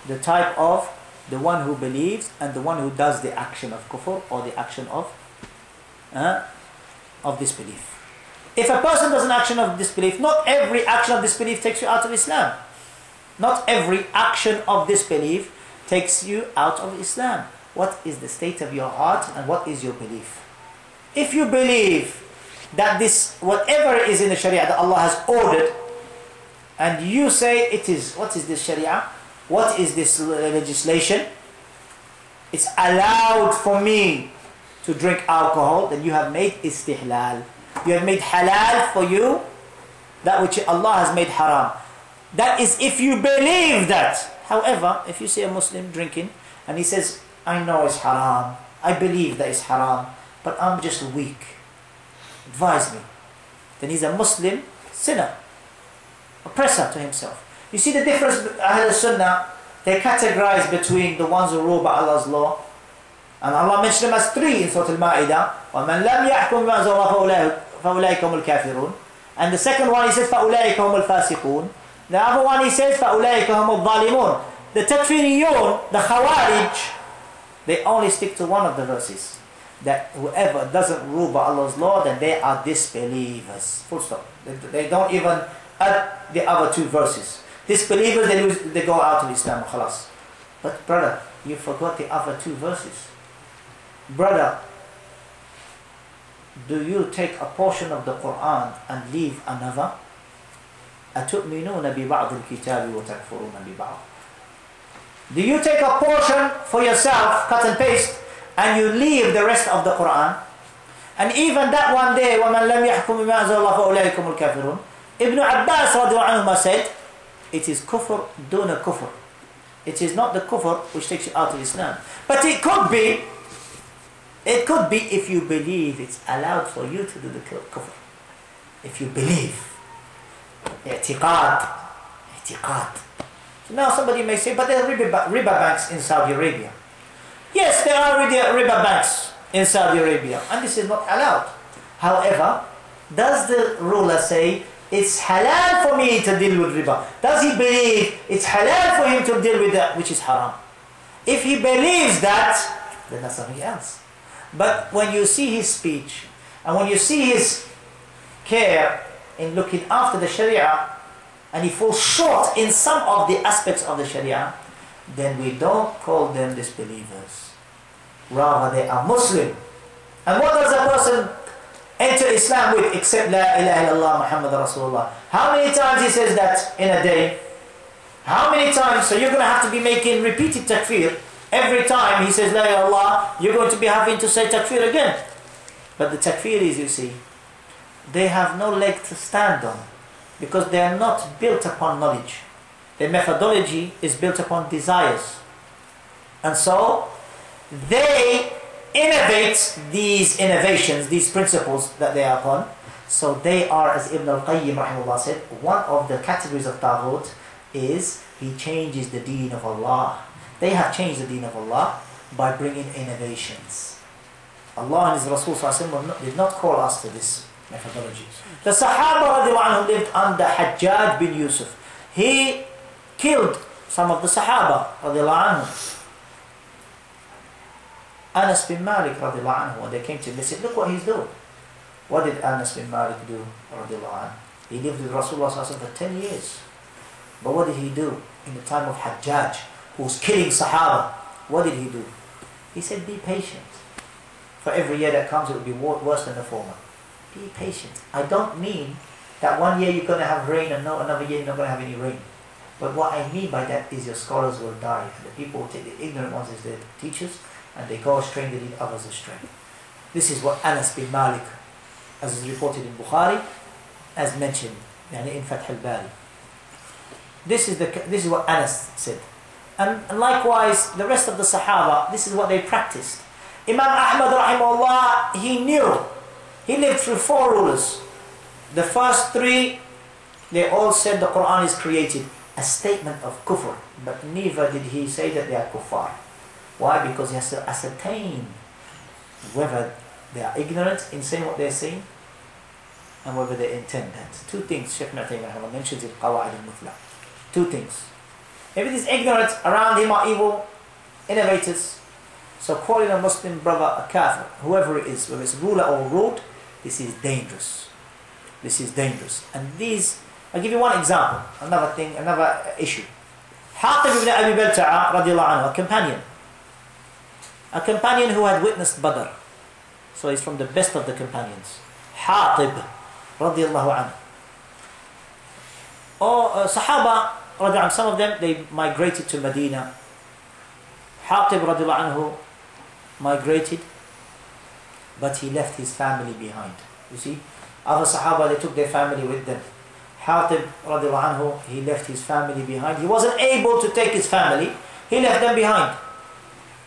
the type of the one who believes and the one who does the action of kufr or the action of disbelief. If a person does an action of disbelief, not every action of disbelief takes you out of Islam. Not every action of disbelief takes you out of Islam. What is the state of your heart and what is your belief? If you believe that this, whatever is in the Sharia that Allah has ordered, and you say it is, what is this Sharia? What is this legislation? It's allowed for me to drink alcohol, then you have made istihlal. You have made halal for you that which Allah has made haram. That is if you believe that. However, if you see a Muslim drinking and he says, I know it's haram, I believe that it's haram, but I'm just weak, advise me, then he's a Muslim sinner, oppressor to himself. You see the difference? Ahl Sunnah, they categorize between the ones who rule by Allah's law, and Allah mentioned them as three in Surah Al-Ma'idah. وَمَنْ لَمْ يَحْكُمْ بِمَا أَنزَلَ اللَّهُ فَأُولَٰئِكَ هُمُ الْكَافِرُونَ. And the second one he says فَأُولَٰئِكَ هُمُ الْفَاسِقُونَ. The other one he says فَأُولَٰئِكَ هُمُ الظَّالِمُونَ. The Takfiriyun, the Khawarij, they only stick to one of the verses, that whoever doesn't rule by Allah's law, then they are disbelievers. Full stop. They don't even add the other two verses. Disbelievers, they go out of Islam. Khalas. But brother, you forgot the other two verses. Brother, do you take a portion of the Quran and leave another? أَتُؤْمِنُونَ بِبَعْضِ الْكِتَابِ وَتَكْفُرُونَ بِبَعْضِ. Do you take a portion for yourself, cut and paste, and you leave the rest of the Quran? And even that one day, وَمَنْ لَمْ يَحْكُمْ بِمَا أَنزَلَ اللَّهُ فَأُولَٰئِكَ هُمُ الْكَافِرُونَ. Ibn Abbas radiallahu anhu said, it is kufr duna kufr. It is not the kufr which takes you out of Islam. But it could be if you believe it's allowed for you to do the kufr. If you believe. I'tiqad. So now somebody may say, but there are riba banks in Saudi Arabia. Yes, there are riba banks in Saudi Arabia, and this is not allowed. However, does the ruler say, it's halal for me to deal with riba? Does he believe it's halal for him to deal with that which is haram? If he believes that, then that's something else. But when you see his speech, and when you see his care in looking after the Sharia, and he falls short in some of the aspects of the Sharia, then we don't call them disbelievers. Rather, they are Muslim. And what does a person enter Islam with except La ilaha illallah Muhammad Rasulullah? How many times he says that in a day? How many times? So you're going to have to be making repeated takfir. Every time he says La ilaha illallah, you're going to be having to say takfir again. But the takfiris, you see, they have no leg to stand on, because they are not built upon knowledge. Their methodology is built upon desires. And so they innovate these innovations, these principles that they are upon. So they are, as Ibn al-Qayyim rahimahullah said, one of the categories of Taghoot is he changes the deen of Allah. They have changed the deen of Allah by bringing innovations. Allah and His Rasul did not call us to this methodology. The Sahaba radiallahu anhum lived under Hajjaj bin Yusuf. He killed some of the Sahaba radiallahu anhum. Anas bin Malik radiallahu anhu, when they came to him, they said, look what he's doing. What did Anas bin Malik do radiallahu anhu? He lived with Rasulullah for 10 years. But what did he do in the time of Hajjaj, who was killing Sahaba? What did he do? He said, be patient. For every year that comes, it will be worse than the former. Be patient. I don't mean that one year you're going to have rain and another year you're not going to have any rain. But what I mean by that is your scholars will die. And the people who take the ignorant ones as their teachers, and they go astray and they lead others astray. This is what Anas bin Malik, as is reported in Bukhari, as mentioned in Fath al-Bari. This is what Anas said. And likewise, the rest of the Sahaba, this is what they practiced. Imam Ahmad rahimahullah, he knew. He lived through 4 rulers. The first 3, they all said the Quran is created. A statement of kufr. But neither did he say that they are kuffar. Why? Because he has to ascertain whether they are ignorant in saying what they're saying and whether they intend that. 2 things Shaykh Ibn Taymiyyah mentions in Qawa'id al-Muthla. 2 things. If it is ignorant, around him are evil innovators. So calling a Muslim brother a kafir, whoever it is, whether it's ruler or ruled, this is dangerous. This is dangerous. And these, I'll give you one example, another thing, another issue. Hatib ibn Abi Balta'a radiallahu anhu, a companion who had witnessed Badr. So he's from the best of the companions. Hatib radiallahu anhu. Or Sahaba radiallahu anhu, some of them, they migrated to Medina. Hatib radiallahu anhu migrated, but he left his family behind. You see, other Sahaba, they took their family with them. Hatib radiallahu anhu, he left his family behind. He wasn't able to take his family, he left them behind.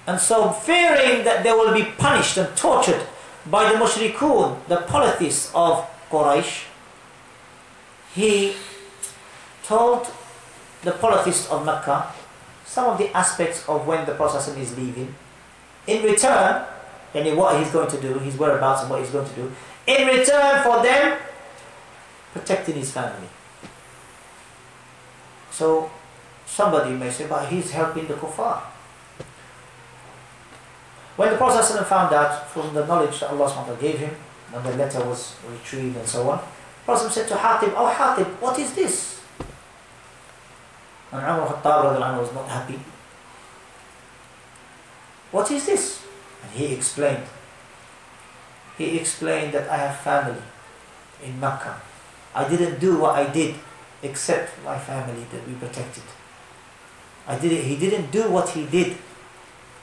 And so, fearing that they will be punished and tortured by the mushrikun, the polytheists of Quraysh, he told the polytheists of Mecca some of the aspects of when the Prophet is leaving. In return, and what he's going to do, his whereabouts and what he's going to do, in return for them protecting his family. So somebody may say, but he's helping the kuffar. When the Prophet found out from the knowledge that Allah SWT gave him, when the letter was retrieved and so on, the Prophet said to Hatib, "Oh Hatib, what is this?" And Umar Khattab was not happy. "What is this?" And he explained. He explained that I have family in Mecca. I didn't do what I did except my family that we protected. He didn't do what he did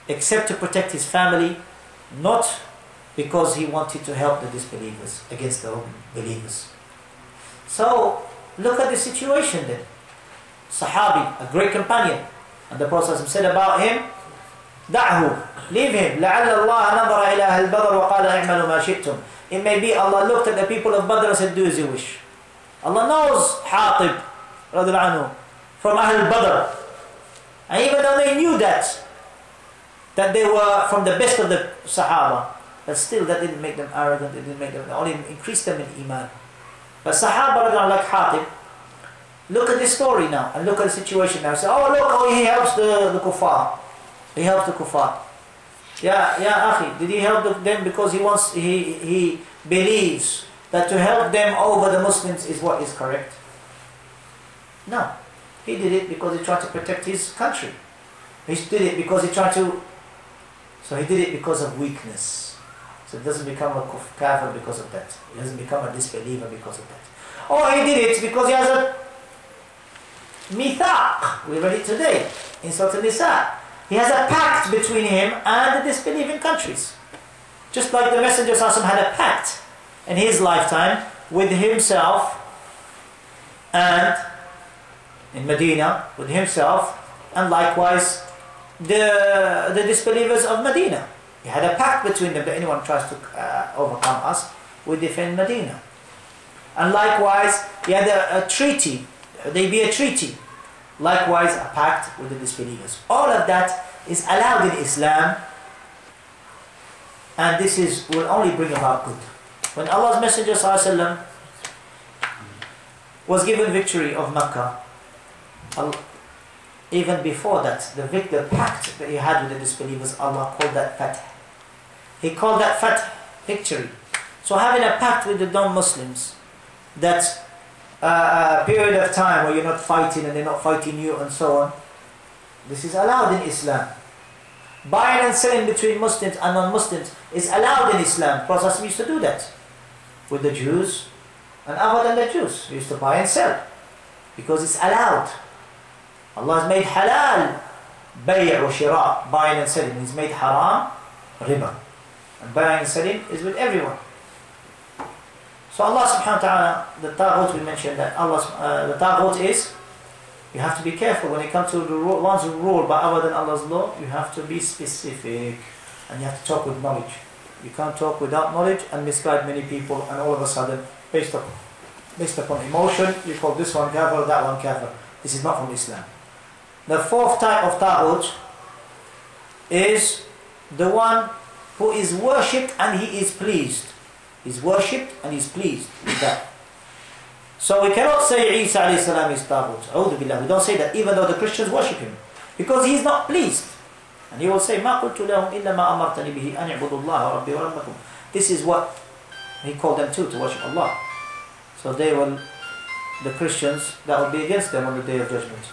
except to protect his family, not because he wanted to help the disbelievers against the believers. So look at the situation then. Sahabi, a great companion, and the Prophet said about him, "Da'hu, leave him. لَعَلَّ اللَّهَ نَظَرَ إِلَى أَهْلِ الْبَدْرِ وَقَالَ اعْمَلُوا مَا شِئْتُمْ." It may be Allah looked at the people of Badr and said, "Do as you wish." Allah knows Hatib radiallahu anhu from Ahl Badr, and even though they knew that they were from the best of the Sahaba, but still that didn't make them arrogant. It didn't make them, only increased them in iman. But Sahaba radiallahu like Hatib, look at this story now and look at the situation now. Say, "Oh look, oh, he helps the kuffar. He helps the kuffar." Yeah, akhi, did he help them because he believes that to help them over the Muslims is what is correct? No. He did it because he tried to protect his country. He did it because he tried to... So he did it because of weakness. So he doesn't become a kafir because of that. He doesn't become a disbeliever because of that. Or he did it because he has a mithaq. We read it today in Surah An-Nisa. He has a pact between him and the disbelieving countries. Just like the Messenger ﷺ had a pact in his lifetime with himself and in Medina with himself, and likewise the disbelievers of Medina. He had a pact between them that anyone tries to overcome us, we defend Medina. And likewise he had a treaty, there be a treaty, likewise a pact with the disbelievers. All of that is allowed in Islam, and this will only bring about good. When Allah's Messenger ﷺ was given victory of Mecca, even before that, the pact that he had with the disbelievers, Allah called that fath. He called that fath victory. So having a pact with the non-Muslims, that a period of time where you're not fighting and they're not fighting you and so on, this is allowed in Islam. Buying and selling between Muslims and non-Muslims is allowed in Islam. Prophet used to do that with the Jews and other than the Jews. He used to buy and sell because it's allowed. Allah has made halal bay' wa shira', buying and selling. He's made haram riba, and buying and selling is with everyone. So Allah subhanahu wa ta'ala, the Taghoot, we mentioned that the Taghoot is, you have to be careful when it comes to the ones who rule by other than Allah's law. You have to be specific, and you have to talk with knowledge. You can't talk without knowledge and misguide many people, and all of a sudden, based upon emotion, you call this one kafir, that one kafir. This is not from Islam. The fourth type of Taghoot is the one who is worshipped and he is pleased. He's worshipped and he's pleased with that. So we cannot say Isa alayhi salam is Taghoot. A'udhu billah. We don't say that even though the Christians worship him. Because he is not pleased. And he will say, مَا قُلْتُ لَهُمْ إِلَّا مَا أَمَرْتَنِي بِهِ أَنْ اعْبُدُوا اللَّهَ رَبِّي وَرَبَّكُمْ. This is what he called them to worship Allah. So they will, the Christians, that will be against them on the Day of Judgment.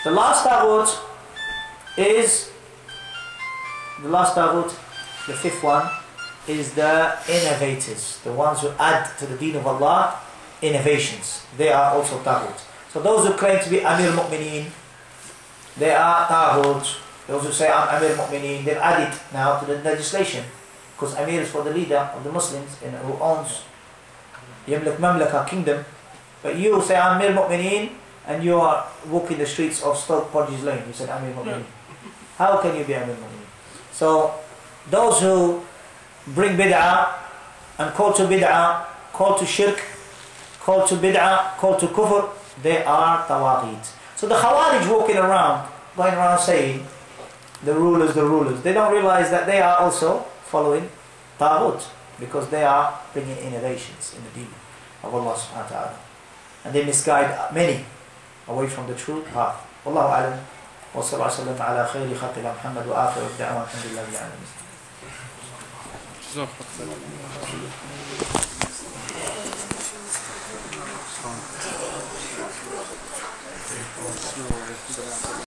The last Taghoot is, the fifth one, is the innovators. The ones who add to the deen of Allah innovations. They are also Taghoot. So those who claim to be Amir Mu'mineen, they are Taghoot. Those who say I'm Amir Mu'mineen, they've added now to the legislation. Because Amir is for the leader of the Muslims and who owns Yamlak Mamlaka kingdom. But you say I'm Amir Mu'mineen and you are walking the streets of Stoke Podges Lane. You said Amir Mu'mineen. How can you be Amir Mu'mineen? So those who bring bid'ah and call to bid'ah, call to shirk, call to bid'ah, call to kufr, they are tawaghit. So the Khawarij walking around, going around saying, the rulers, they don't realize that they are also following Taghoot, because they are bringing innovations in the deen of Allah subhanahu wa ta'ala. And they misguide many away from the true path. Wallahu a'lam. Wa sallallahu alayhi wa sallam ala khayri khalqillah Muhammad wa akhiru da'wa alhamdulillah.